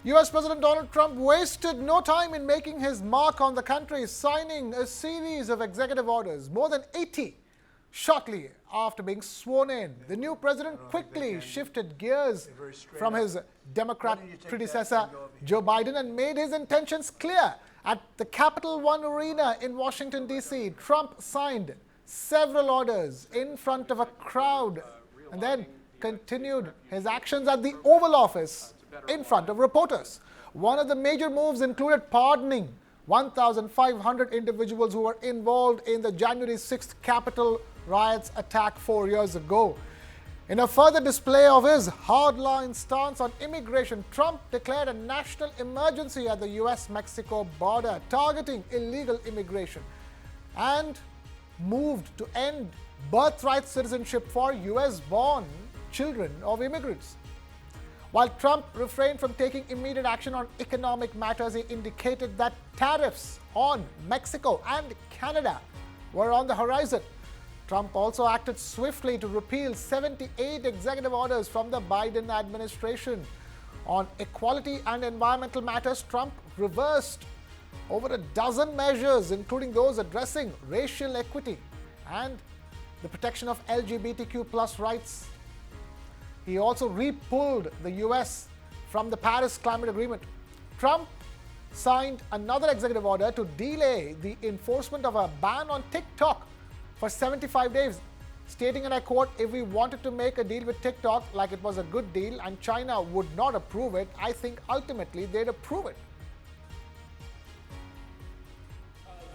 U.S. President Donald Trump wasted no time in making his mark on the country, signing a series of executive orders, more than 80, shortly after being sworn in. The new president quickly shifted gears from his Democrat predecessor, Joe Biden, and made his intentions clear. At the Capital One Arena in Washington, D.C., Trump signed several orders in front of a crowd and then continued his actions at the Oval Office in front of reporters. One of the major moves included pardoning 1,500 individuals who were involved in the January 6th Capitol riots attack 4 years ago. In a further display of his hardline stance on immigration, Trump declared a national emergency at the U.S.-Mexico border, targeting illegal immigration, and moved to end birthright citizenship for U.S.-born children of immigrants. While Trump refrained from taking immediate action on economic matters, he indicated that tariffs on Mexico and Canada were on the horizon. Trump also acted swiftly to repeal 78 executive orders from the Biden administration. On equality and environmental matters, Trump reversed over a dozen measures, including those addressing racial equity and the protection of LGBTQ+ rights. He also repulled the U.S. from the Paris Climate Agreement. Trump signed another executive order to delay the enforcement of a ban on TikTok for 75 days, stating, and I quote, "If we wanted to make a deal with TikTok like it was a good deal and China would not approve it, I think ultimately they'd approve it."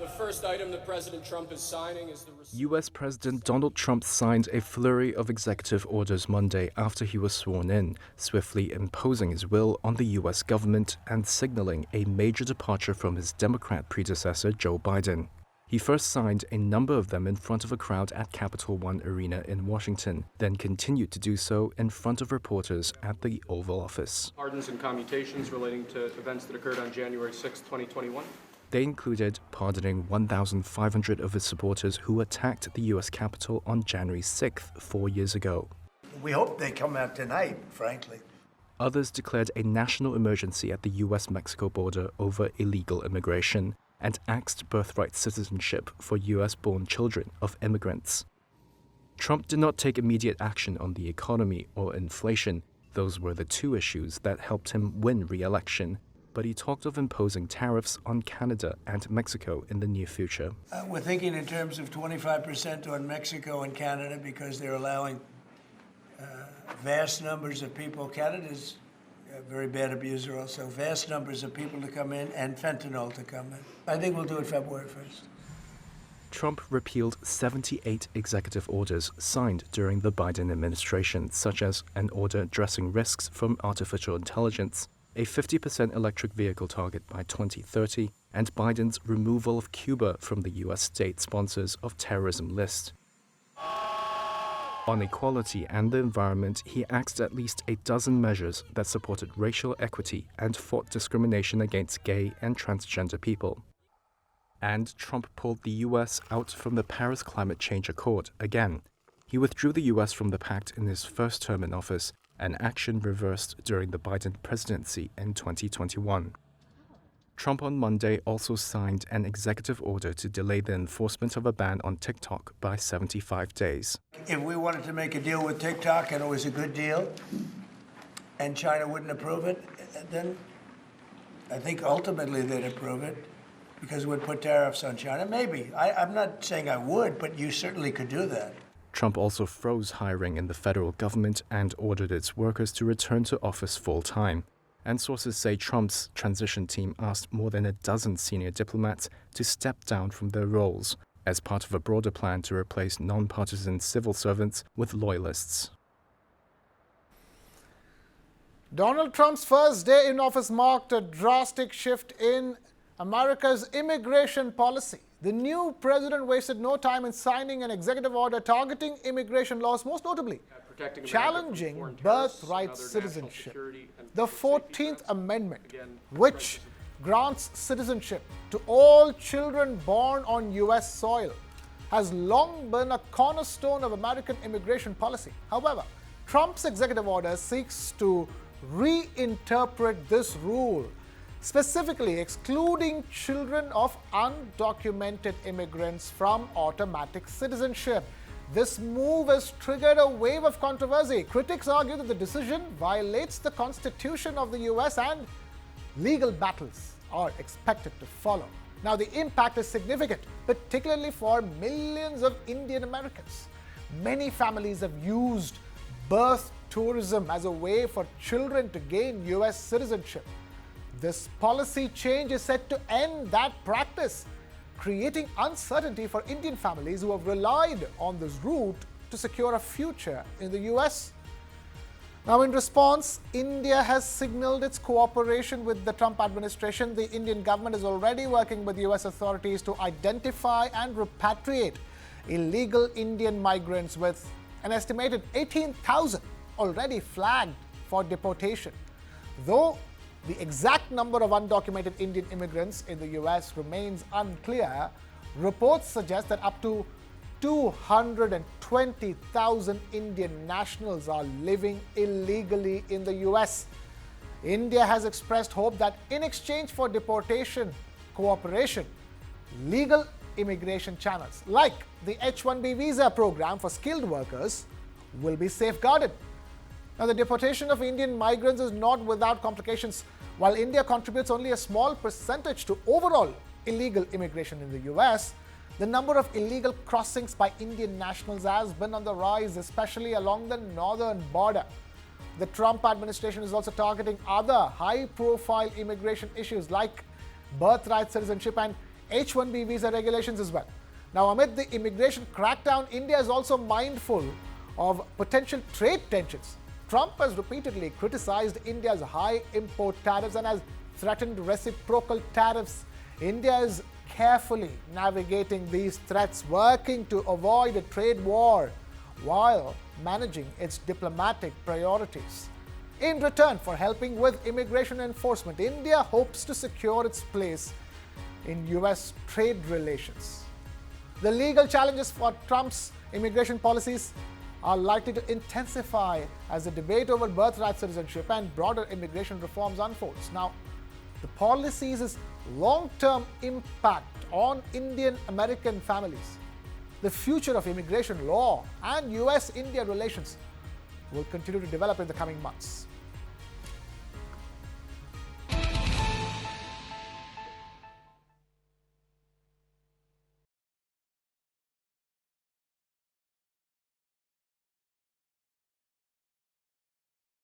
The first item that President Trump is signing is the U.S. President Donald Trump signed a flurry of executive orders Monday after he was sworn in, swiftly imposing his will on the U.S. government and signaling a major departure from his Democrat predecessor, Joe Biden. He first signed a number of them in front of a crowd at Capital One Arena in Washington, then continued to do so in front of reporters at the Oval Office. Pardons and commutations relating to events that occurred on January 6, 2021. They included pardoning 1,500 of his supporters who attacked the U.S. Capitol on January 6th, 4 years ago. We hope they come out tonight, frankly. Others declared a national emergency at the U.S.-Mexico border over illegal immigration and axed birthright citizenship for U.S.-born children of immigrants. Trump did not take immediate action on the economy or inflation. Those were the two issues that helped him win re-election. But he talked of imposing tariffs on Canada and Mexico in the near future. We're thinking in terms of 25% on Mexico and Canada because they're allowing vast numbers of people. Canada's a very bad abuser also. Vast numbers of people to come in and fentanyl to come in. I think we'll do it February 1st. Trump repealed 78 executive orders signed during the Biden administration, such as an order addressing risks from artificial intelligence, a 50% electric vehicle target by 2030, and Biden's removal of Cuba from the U.S. state sponsors of terrorism list. On equality and the environment, he axed at least a dozen measures that supported racial equity and fought discrimination against gay and transgender people. And Trump pulled the U.S. out from the Paris Climate Change Accord again. He withdrew the U.S. from the pact in his first term in office, an action reversed during the Biden presidency in 2021. Trump on Monday also signed an executive order to delay the enforcement of a ban on TikTok by 75 days. If we wanted to make a deal with TikTok and it was a good deal and China wouldn't approve it, then I think ultimately they'd approve it because we'd put tariffs on China. Maybe. I'm not saying I would, but you certainly could do that. Trump also froze hiring in the federal government and ordered its workers to return to office full-time. And sources say Trump's transition team asked more than a dozen senior diplomats to step down from their roles as part of a broader plan to replace nonpartisan civil servants with loyalists. Donald Trump's first day in office marked a drastic shift in America's immigration policy. The new president wasted no time in signing an executive order targeting immigration laws, most notably challenging birthright citizenship. The 14th Amendment, which grants citizenship to all children born on U.S. soil, has long been a cornerstone of American immigration policy. However, Trump's executive order seeks to reinterpret this rule, specifically excluding children of undocumented immigrants from automatic citizenship. This move has triggered a wave of controversy. Critics argue that the decision violates the Constitution of the U.S. and legal battles are expected to follow. Now, the impact is significant, particularly for millions of Indian Americans. Many families have used birth tourism as a way for children to gain U.S. citizenship. This policy change is set to end that practice, creating uncertainty for Indian families who have relied on this route to secure a future in the U.S. Now, in response, India has signaled its cooperation with the Trump administration. The Indian government is already working with U.S. authorities to identify and repatriate illegal Indian migrants, with an estimated 18,000 already flagged for deportation. Though the exact number of undocumented Indian immigrants in the U.S. remains unclear, reports suggest that up to 220,000 Indian nationals are living illegally in the U.S. India has expressed hope that in exchange for deportation cooperation, legal immigration channels like the H1-B visa program for skilled workers will be safeguarded. Now, the deportation of Indian migrants is not without complications. While India contributes only a small percentage to overall illegal immigration in the U.S., the number of illegal crossings by Indian nationals has been on the rise, especially along the northern border. The Trump administration is also targeting other high-profile immigration issues like birthright citizenship and H1-B visa regulations as well. Now, amid the immigration crackdown, India is also mindful of potential trade tensions. Trump has repeatedly criticized India's high import tariffs and has threatened reciprocal tariffs. India is carefully navigating these threats, working to avoid a trade war while managing its diplomatic priorities. In return for helping with immigration enforcement, India hopes to secure its place in U.S. trade relations. The legal challenges for Trump's immigration policies are likely to intensify as the debate over birthright citizenship and broader immigration reforms unfolds. Now, the policies' long-term impact on Indian American families, the future of immigration law, and U.S.-India relations will continue to develop in the coming months.